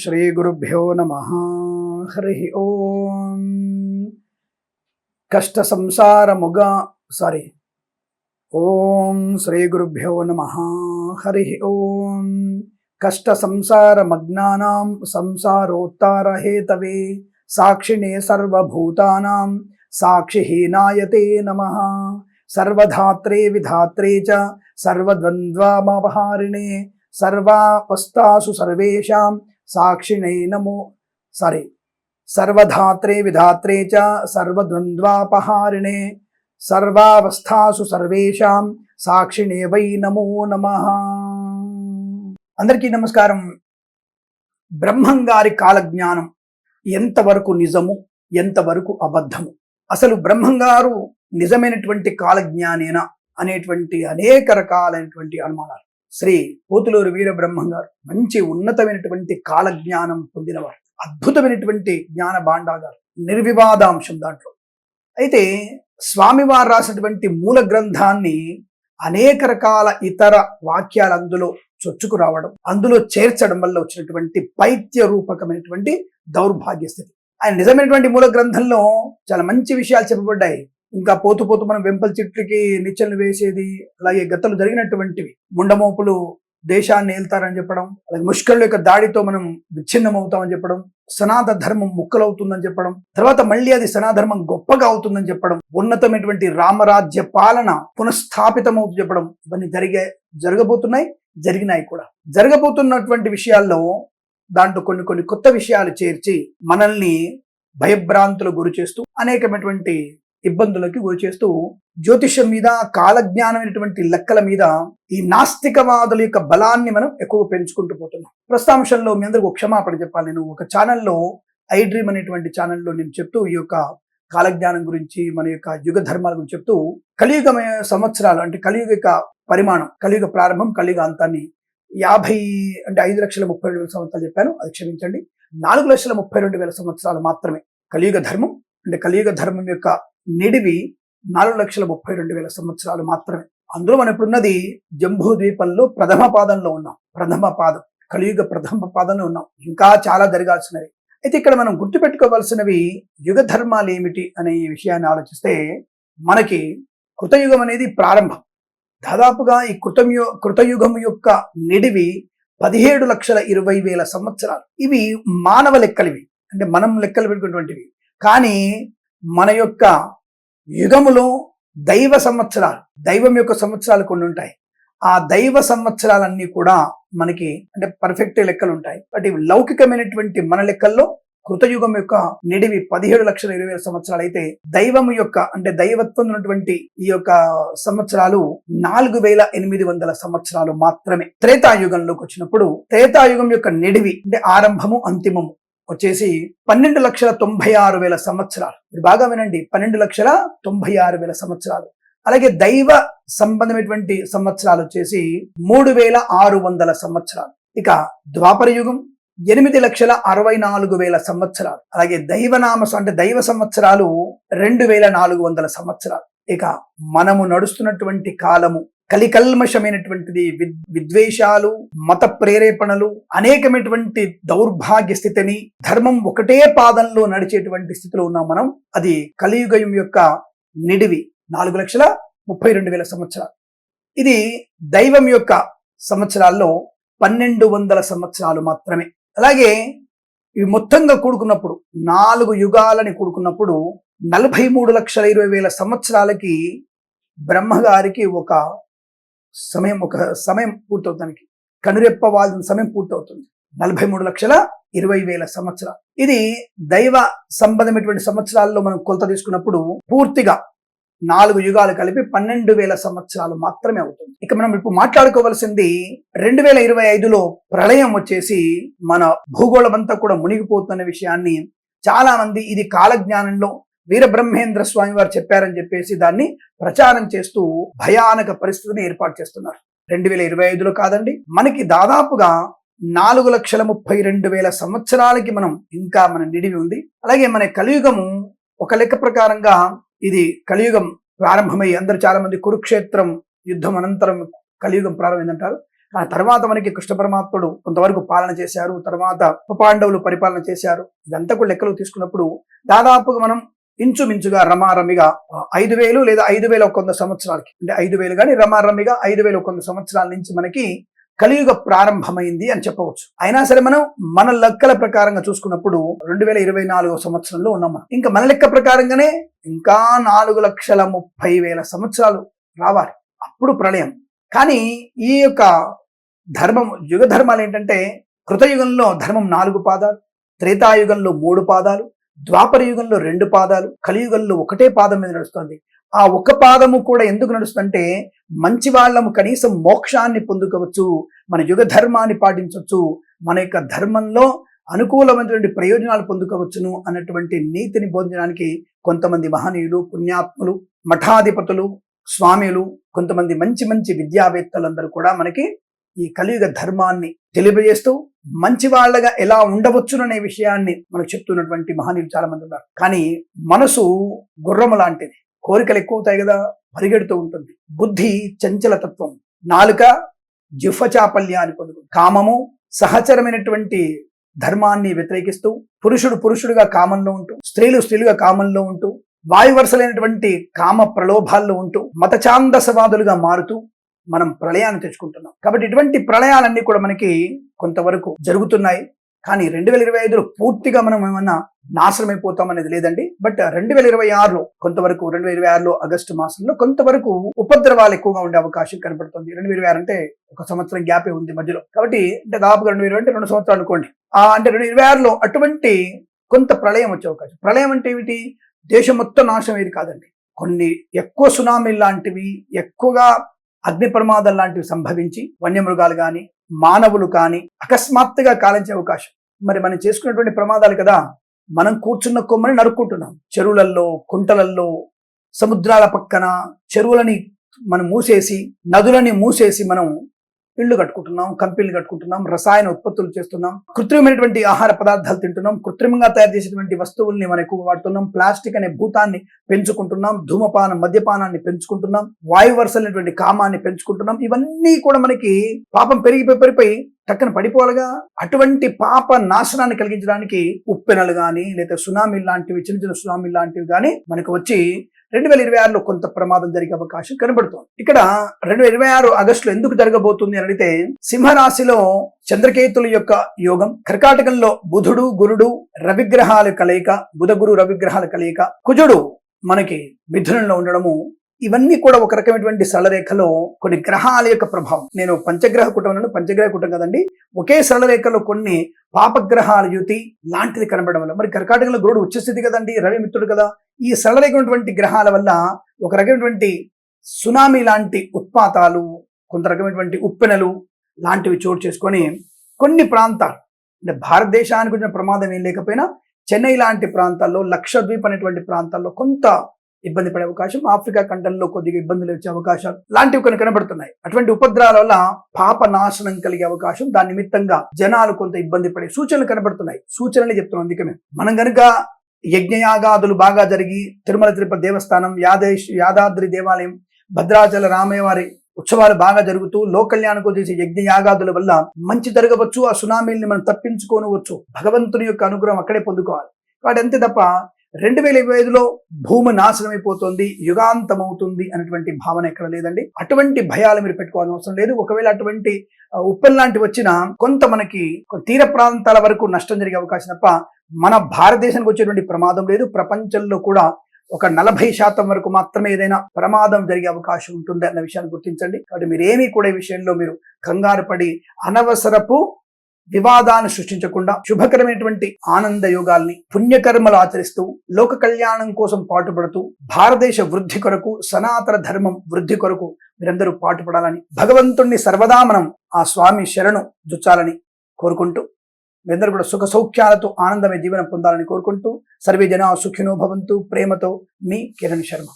శ్రీ గురుభ్యో నమః. హరి ఓం. కష్ట సంసారముగా సారీ ఓం శ్రీ గురుభ్యో నమః. హరి ఓం. కష్ట సంసార మగ్నానాం సంసారోత్తార హేతవే సాక్షిణే సర్వభూతానాం సాక్షిహీనాయతే నమః. సర్వధాత్రే విధాత్రే చ సర్వద్వంద్వామపహారిణే సర్వావస్థాసు సర్వేషాం సాక్షిణై నమో సర్వధాత్రే విధాత్రే చ సర్వద్వంద్వాపహారిణే సర్వావస్థాసు సర్వేషాం సాక్షిణే వై నమో నమః. అందరికీ నమస్కారం. బ్రహ్మంగారి కాలజ్ఞానం ఎంతవరకు నిజము, ఎంతవరకు అబద్ధము, అసలు బ్రహ్మంగారు నిజమైనటువంటి కాలజ్ఞానేనా అనేటువంటి అనేక రకాలైనటువంటి అనుమానాలు. శ్రీ పోతులూరు వీర బ్రహ్మం గారు మంచి ఉన్నతమైనటువంటి కాలజ్ఞానం పొందినవారు, అద్భుతమైనటువంటి జ్ఞాన భాండాగారు, నిర్వివాదాంశం దాంట్లో. అయితే స్వామివారు రాసినటువంటి మూల గ్రంథాన్ని అనేక రకాల ఇతర వాక్యాలు అందులో చొచ్చుకు రావడం, అందులో చేర్చడం వల్ల వచ్చినటువంటి పైత్య రూపకమైనటువంటి దౌర్భాగ్య స్థితి. ఆయన నిజమైనటువంటి మూల గ్రంథంలో చాలా మంచి విషయాలు చెప్పబడ్డాయి. ఇంకా పోతూ పోతూ మనం వెంపల చెట్లకి నిచ్చెలు వేసేది, అలాగే గతలు జరిగినటువంటివి, ముండమోపులు దేశాన్ని ఏల్తారని చెప్పడం, అలాగే ముష్కరుల యొక్క దాడితో మనం విచ్ఛిన్నం అవుతామని చెప్పడం, సనాతన ధర్మం ముక్కలవుతుందని చెప్పడం, తర్వాత మళ్ళీ అది సనాధర్మం గొప్పగా అవుతుందని చెప్పడం, ఉన్నతమైనటువంటి రామరాజ్య పాలన పునఃస్థాపితమవుతూ చెప్పడం, ఇవన్నీ జరగబోతున్నాయి, జరిగినాయి కూడా. జరగబోతున్నటువంటి విషయాల్లో దాంట్లో కొన్ని కొత్త విషయాలు చేర్చి మనల్ని భయభ్రాంతులు గురి చేస్తూ అనేకమైనటువంటి ఇబ్బందులకి గురి చేస్తూ జ్యోతిష్యం మీద, కాలజ్ఞానమైనటువంటి లెక్కల మీద ఈ నాస్తికవాదుల యొక్క బలాన్ని మనం ఎక్కువ పెంచుకుంటూ పోతున్నాం. ప్రస్తుతాంశంలో మీ అందరికీ ఒక క్షమాపణ చెప్పాలి. నేను ఒక ఛానల్లో ఐడ్రీమ్ అనేటువంటి ఛానల్లో నేను చెప్తూ ఈ యొక్క కాలజ్ఞానం గురించి, మన యొక్క యుగ ధర్మాల గురించి చెప్తూ కలియుగ సంవత్సరాలు అంటే కలియుగ యొక్క పరిమాణం, కలియుగ ప్రారంభం, కలియుగ అంతాన్ని 5,32,000 సంవత్సరాలు చెప్పాను, అది క్షమించండి. 4,32,000 సంవత్సరాలు మాత్రమే కలియుగ ధర్మం. అంటే కలియుగ ధర్మం యొక్క నిడివి 4,32,000 సంవత్సరాలు మాత్రమే. అందులో మనం ఇప్పుడున్నది జంబూ ద్వీపంలో ప్రథమ పాదంలో ఉన్నాం. కలియుగ ప్రథమ పాదంలో ఉన్నాం. ఇంకా చాలా జరగాల్సినవి. అయితే ఇక్కడ మనం గుర్తుపెట్టుకోవాల్సినవి యుగ ధర్మాలు ఏమిటి అనే విషయాన్ని ఆలోచిస్తే మనకి కృతయుగం అనేది ప్రారంభం. దాదాపుగా ఈ కృతయుగం యొక్క నిడివి 17,20,000 సంవత్సరాలు. ఇవి మానవ లెక్కలివి, అంటే మనం లెక్కలు పెట్టుకున్నటువంటివి. కానీ మన యొక్క యుగములో దైవ సంవత్సరాలు, దైవం యొక్క సంవత్సరాలు కొన్ని ఉంటాయి. ఆ దైవ సంవత్సరాలన్నీ కూడా మనకి అంటే పర్ఫెక్ట్ లెక్కలు ఉంటాయి. బట్ ఇవి లౌకికమైనటువంటి మన లెక్కల్లో కృతయుగం యొక్క నిడివి 17,20,000 సంవత్సరాలు అయితే దైవం యొక్క అంటే దైవత్వం ఉన్నటువంటి ఈ యొక్క సంవత్సరాలు 4,800 సంవత్సరాలు మాత్రమే. త్రేతాయుగంలోకి వచ్చినప్పుడు త్రేతాయుగం యొక్క నిడివి అంటే ఆరంభము అంతిమము వచ్చేసి 12,96,000 సంవత్సరాలు. మీరు బాగా వినండి, 12,96,000 సంవత్సరాలు. అలాగే దైవ సంబంధమైనటువంటి సంవత్సరాలు వచ్చేసి 3,600 సంవత్సరాలు. ఇక ద్వాపర యుగం 8,64,000 సంవత్సరాలు. అలాగే దైవనామ అంటే దైవ సంవత్సరాలు 2,400 సంవత్సరాలు. ఇక మనము నడుస్తున్నటువంటి కాలము కలికల్మషమైనటువంటిది, విద్వేషాలు, మత ప్రేరేపణలు, అనేకమైనటువంటి దౌర్భాగ్య స్థితిని, ధర్మం ఒకటే పాదంలో నడిచేటువంటి స్థితిలో ఉన్నాం మనం. అది కలియుగం యొక్క నిడివి 4,32,000 సంవత్సరాలు. ఇది దైవం యొక్క సంవత్సరాల్లో 1,200 సంవత్సరాలు మాత్రమే. అలాగే ఇవి మొత్తంగా కూడుకున్నప్పుడు 4 యుగాలని కూడుకున్నప్పుడు 43,20,000 సంవత్సరాలకి బ్రహ్మగారికి ఒక సమయం పూర్తవుతానికి కనురెప్ప వాల్సిన సమయం పూర్తవుతుంది. 43,20,000 సంవత్సరాలు. ఇది దైవ సంబంధమైనటువంటి సంవత్సరాల్లో మనం కొలత తీసుకున్నప్పుడు పూర్తిగా 4 యుగాలు కలిపి 12,000 సంవత్సరాలు మాత్రమే అవుతుంది. ఇక మనం ఇప్పుడు మాట్లాడుకోవాల్సింది 2025లో ప్రళయం వచ్చేసి మన భూగోళం అంతా కూడా మునిగిపోతున్న విషయాన్ని చాలా మంది ఇది కాలజ్ఞానంలో వీరబ్రహ్మేంద్ర స్వామి వారు చెప్పారని చెప్పేసి దాన్ని ప్రచారం చేస్తూ భయానక పరిస్థితిని ఏర్పాటు చేస్తున్నారు. 2025లో కాదండి, మనకి దాదాపుగా 4,32,000 సంవత్సరాలకి ఇంకా మన నిడివి ఉంది. అలాగే మన కలియుగము ఒక లెక్క ప్రకారంగా ఇది కలియుగం ప్రారంభమై అందరూ చాలా మంది కురుక్షేత్రం యుద్ధం అనంతరం కలియుగం ప్రారంభమైందంటారు. ఆ తర్వాత మనకి కృష్ణ పరమాత్ముడు కొంతవరకు పాలన చేశారు, తర్వాత ఉపపాండవులు పరిపాలన చేశారు. ఇదంతా కూడా లెక్కలు తీసుకున్నప్పుడు దాదాపుగా మనం ఇంచుమించుగా రమారమిగా 5,000 లేదా 5,100 సంవత్సరాలకి, అంటే 5,000 కానీ రమారమిగా 5,100 సంవత్సరాల నుంచి మనకి కలియుగ ప్రారంభమైంది అని చెప్పవచ్చు. అయినా సరే మనం మన లెక్కల ప్రకారంగా చూసుకున్నప్పుడు 2024 సంవత్సరంలో ఉన్నాం. ఇంకా మన లెక్క ప్రకారంగానే ఇంకా 4,30,000 సంవత్సరాలు రావాలి, అప్పుడు ప్రళయం. కానీ ఈ యొక్క ధర్మం, యుగ ధర్మాలు ఏంటంటే, కృతయుగంలో ధర్మం 4 పాదాలు, త్రేతాయుగంలో 3 పాదాలు, ద్వాపర యుగంలో 2 పాదాలు, కలియుగంలో 1 పాదం మీద నడుస్తుంది. ఆ ఒక పాదము కూడా ఎందుకు నడుస్తుందంటే, మంచి వాళ్ళము కనీసం మోక్షాన్ని పొందుకోవచ్చు, మన యుగ ధర్మాన్ని పాటించవచ్చు, మన యొక్క ధర్మంలో అనుకూలమైనటువంటి ప్రయోజనాలు పొందుకోవచ్చును అన్నటువంటి నీతిని బోధించడానికి కొంతమంది మహనీయులు, పుణ్యాత్ములు, మఠాధిపతులు, స్వామిలు, కొంతమంది మంచి మంచి విద్యావేత్తలందరూ కూడా మనకి ఈ కలియుగ ధర్మాన్ని తెలియజేస్తూ మంచి వాళ్ళగా ఎలా ఉండవచ్చుననే విషయాన్ని మనకు చెప్తున్నటువంటి మహనీయులు చాలా మంది ఉన్నారు. కానీ మనసు గుర్రము లాంటిది, కోరికలు ఎక్కువ అవుతాయి కదా, పరిగెడుతూ ఉంటుంది. బుద్ధి చంచలతత్వం, నాలుక జిహ్వచాపల్యాన్ని పొందుతుంది. కామము సహచరమైనటువంటి ధర్మాన్ని వ్యతిరేకిస్తూ, పురుషుడుగా కామంలో ఉంటూ, స్త్రీలుగా కామంలో ఉంటూ, వాయువరుసలైనటువంటి కామ ప్రలోభాల్లో ఉంటూ, మతఛాందసవాదులుగా మారుతూ మనం ప్రళయాన్ని తెచ్చుకుంటున్నాం. కాబట్టి ఇటువంటి ప్రళయాలన్నీ కూడా మనకి కొంతవరకు జరుగుతున్నాయి. కానీ 2025లో పూర్తిగా మనం ఏమన్నా నాశనం అయిపోతాం అనేది లేదండి. బట్ 2026లో కొంతవరకు, 2026లో ఆగస్టు మాసంలో కొంతవరకు ఉపద్రవాలు ఎక్కువగా ఉండే అవకాశం కనబడుతుంది. 2026 అంటే ఒక సంవత్సరం గ్యాపే ఉంది మధ్యలో. కాబట్టి అంటే దాదాపుగా 2020 అంటే 2 సంవత్సరాలు అనుకోండి. అంటే 2026లో అటువంటి కొంత ప్రళయం వచ్చే అవకాశం. ప్రళయం అంటే ఏమిటి? దేశం మొత్తం నాశనం ఏది కాదండి. కొన్ని ఎక్కువ సునామీ లాంటివి, ఎక్కువగా అగ్ని ప్రమాదం లాంటివి సంభవించి వన్యమృగాలు కానీ, మానవులు కానీ అకస్మాత్తుగా కాలించే అవకాశం. మరి మనం చేసుకున్నటువంటి ప్రమాదాలు కదా, మనం కూర్చున్న కొమ్మని నరుక్కుంటున్నాం. చెరువులలో, కుంటలల్లో, సముద్రాల పక్కన చెరువులని మనం మూసేసి, నదులని మూసేసి మనం ఇళ్లు కట్టుకుంటున్నాం, కంపెనీలు కట్టుకుంటున్నాం, రసాయన ఉత్పత్తులు చేస్తున్నాం, కృత్రిమైనటువంటి ఆహార పదార్థాలు తింటున్నాం, కృత్రిమంగా తయారు చేసేటువంటి వస్తువుల్ని మనం ఎక్కువగా వాడుతున్నాం, ప్లాస్టిక్ అనే భూతాన్ని పెంచుకుంటున్నాం, ధూమపానం, మద్యపానాన్ని పెంచుకుంటున్నాం, వాయువర్సలైనటువంటి కామాన్ని పెంచుకుంటున్నాం. ఇవన్నీ కూడా మనకి పాపం పెరిగిపోయి టక్కన పడిపోవాలిగా. అటువంటి పాప నాశనాన్ని కలిగించడానికి ఉప్పెనలు కానీ, లేదా సునామీ లాంటివి, చిన్న చిన్న సునామీ లాంటివి కానీ మనకు వచ్చి 2026లో కొంత ప్రమాదం జరిగే అవకాశం కనబడుతుంది. ఇక్కడ 2026 ఆగస్టులో ఎందుకు జరగబోతుంది అని అడిగితే, సింహరాశిలో చంద్రకేతుల యొక్క యోగం, కర్కాటకంలో బుధుడు, గురుడు, రవిగ్రహాల కలయిక, బుధ గురు రవిగ్రహాల కలయిక, కుజుడు మనకి మిథునంలో ఉండడము, ఇవన్నీ కూడా ఒక రకమైనటువంటి సరళరేఖలో కొన్ని గ్రహాల యొక్క ప్రభావం. నేను పంచగ్రహ కూటం కదండి, ఒకే సరళరేఖలో కొన్ని పాపగ్రహాల యుతి లాంటిది కనబడడం వల్ల, మరి కర్కాటకంలో గురుడు ఉచ్చస్థితి కదండి, రవి మిత్రుడు కదా, ఈ సరళరేఖటువంటి గ్రహాల వల్ల ఒక రకమైనటువంటి సునామీ లాంటి ఉత్పాతాలు, కొంత రకమైనటువంటి ఉప్పెనలు లాంటివి చోటు చేసుకొని కొన్ని ప్రాంతాలు, అంటే భారతదేశానికి వచ్చిన ప్రమాదం ఏం లేకపోయినా చెన్నై లాంటి ప్రాంతాల్లో, లక్షద్వీప్ అనేటువంటి ప్రాంతాల్లో కొంత ఇబ్బంది పడే అవకాశం, ఆఫ్రికా ఖండంలో కొద్దిగా ఇబ్బందులు వచ్చే అవకాశాలు లాంటివి కొన్ని కనబడుతున్నాయి. అటువంటి ఉపద్రవాల వల్ల పాప నాశనం కలిగే అవకాశం, దాని నిమిత్తంగా జనాలు కొంత ఇబ్బంది పడే సూచనలు కనబడుతున్నాయి. సూచనలు చెప్తున్నాం. అందుకే మనం కనుక యజ్ఞయాగాదులు బాగా జరిగి, తిరుమల తిరుపతి దేవస్థానం, యాదాద్రి దేవాలయం, భద్రాచల రామయ్య వారి ఉత్సవాలు బాగా జరుగుతూ లోకల్యాణకు చేసే యజ్ఞయాగాదుల వల్ల మంచి జరగవచ్చు, ఆ సునామీల్ని మనం తప్పించుకోనవచ్చు, భగవంతుని యొక్క అనుగ్రహం అక్కడే పొందుకోవాలి. కాబట్టి అంతే తప్ప 2025లో భూమి నాశనం అయిపోతుంది, యుగాంతం అవుతుంది అనేటువంటి భావన ఎక్కడ లేదండి. అటువంటి భయాలు మీరు పెట్టుకోవాల్సిన అవసరం లేదు. ఒకవేళ అటువంటి ఉప్పెన్ లాంటివి వచ్చినా కొంత మనకి తీర ప్రాంతాల వరకు నష్టం జరిగే అవకాశం తప్ప మన భారతదేశానికి వచ్చేటువంటి ప్రమాదం లేదు. ప్రపంచంలో కూడా ఒక 40% వరకు మాత్రమే ఏదైనా ప్రమాదం జరిగే అవకాశం ఉంటుంది అన్న విషయాన్ని గుర్తించండి. కాబట్టి మీరేమీ కూడా ఈ విషయంలో మీరు కంగారు పడి అనవసరపు వివాదాన్ని సృష్టించకుండా, శుభకరమైనటువంటి ఆనంద యోగాల్ని, పుణ్యకర్మలు ఆచరిస్తూ, లోక కళ్యాణం కోసం పాటుపడుతూ, భారతదేశ వృద్ధి కొరకు, సనాతన ధర్మం వృద్ధి కొరకు మీరందరూ పాటుపడాలని, భగవంతుణ్ణి సర్వదా మనం ఆ స్వామి శరణు జుచ్చాలని కోరుకుంటూ, మీరందరూ కూడా సుఖ సౌఖ్యాలతో ఆనందమే జీవనం పొందాలని కోరుకుంటూ, సర్వే జనా సుఖినో భవంతు. ప్రేమతో మీ కిరణ్ శర్మ.